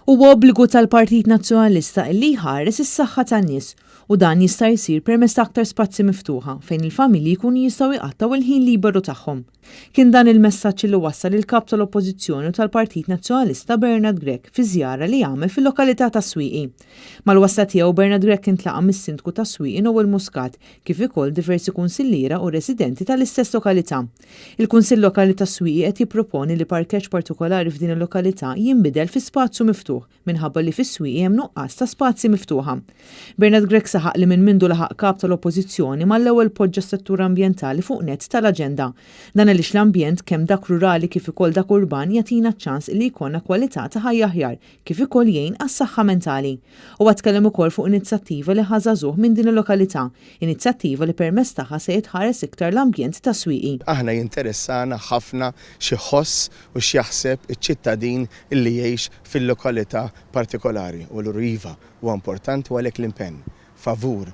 Huwa obbligu tal-Partit Nazzjonalista li jħares is-saħħa tan-nies u dan jista' jsir permezz ta' aktar spazji miftuħa fejn il-familji jkunu jistgħu jqattaw il-ħin liberu tagħhom. Kien dan il-messaġġ li wassal il-kap tal-Oppożizzjoni u tal-Partit Nazzjonalista Bernard Grech fi żjara li għamel fil-lokalità ta' Swieqi. Mal-wasta tiegħu Bernard Grech intlaqa' mis-Sindku ta' Swieqi Noel Muscat kif ukoll diversi kunsilliera u residenti tal-istess lokalità. Il-Kunsill Lokali ta' Swieqi qed jipproponi li parkeġġ partikolari f'din il-lokalità jinbidel fi spazju miftuħ minħabba li fis-Swieqi hemm nuqqas ta' spazji miftuħa. Bernard Grech saħaq li minn mindu laħaq kap tal-Oppożizzjoni mal-ewwel poġġa s-settur ambjentali fuq nett tal-aġenda. Dan għaliex l-ambjent kemm dak rurali kif ukoll dak urban jagħtina ċans li jkollna kwalità ta' ħajja aħjar kif ukoll jgħin għas-saħħa mentali. U tkellem ukoll fuq inizjattiva li ħażagħżuh minn din il-lokalità, inizjattiva li permezz tagħha se jitħares iktar l-ambjent ta' Swieqi. Aħna jinteressana ħafna xi ħoss u x'jaħseb iċ-ċittadin illi jgħix fil-lokalità partikolari u l-riva huwa importanti u għalhekk l-impenn favur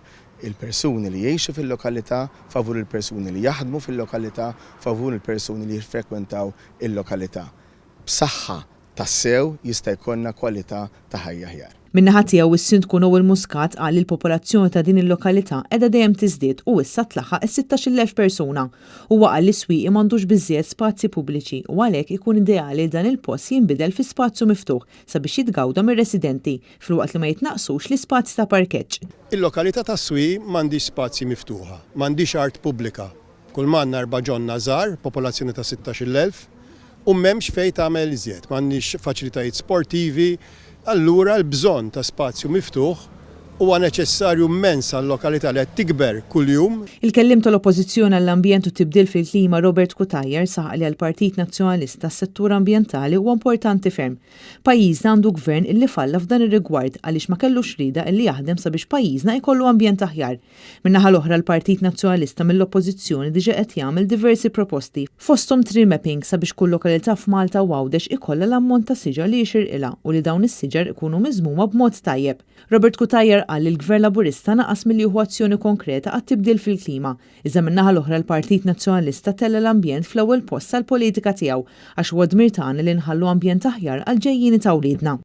il-persuni li jgħixu fil-lokalità, favur il-persuni li jaħdmu fil-lokalità, favur il-persuni li jiffrekwentaw il-lokalità. B'saħħa tassew jista' jkollna kwalità ta' ħajja aħjar. Min-naħa tiegħu is-Sindku Noel Muscat qal li l-popolazzjoni ta' din il-lokalità qiegħda dejjem tiżdied u issa tlaħħaq is-16,000 persuna. Huwa qal li Swieqi m'għandux biżżejjed spazji pubbliċi u għalhekk ikun ideali li dan il-post jinbidel fi spazju miftuħ sabiex jitgawda mir-residenti filwaqt li ma jitnaqsux l-ispazji ta' parkeġġ. Il-lokalità ta' Swieqi m'għandix spazji miftuħa, m'għandix art pubblika. Kull manna 4 ġonna żgħar, popolazzjoni ta' 16,000 u m'hemmx fejn tagħmel iżjed, m'għandix faċilitajiet sportivi. Allura l-bżonn ta' spazju miftuħ huwa neċessarju immens għall-lokalità li qed tikber kuljum. Il-kellim tal-Oppożizzjoni għall-Ambjent u tibdil fil-klima Robert Cutajar saħaq li għall-Partit Nazzjonalista s-settur ambjentali huwa importanti ferm. Pajjiżna għandu gvern illi falla f'dan ir-rigward għaliex ma kellux rida illi jaħdem sabiex pajjiżna jkollu ambjent aħjar. Min-naħa l-oħra l-Partit Nazzjonalista mill-Oppożizzjoni diġà qed jagħmel diversi proposti fosthom tree mapping sabiex kull lokalità f'Malta u Għawdex ikollha l-ammont ta' siġar li jixirqilha u li dawn is-siġar ikunu miżmuma b'mod tajjeb. Robert Cutajar qal li l-Gvern Laburista naqas milli jieħu azzjoni konkreta għat-tibdil fil-klima. Iżda min-naħa l-oħra l-Partit Nazzjonalista tella l-ambjent fl-ewwel post tal-politika tiegħu għax huwa dmir tagħna li nħallu ambjent aħjar għal ġejjieni ta' wliedna.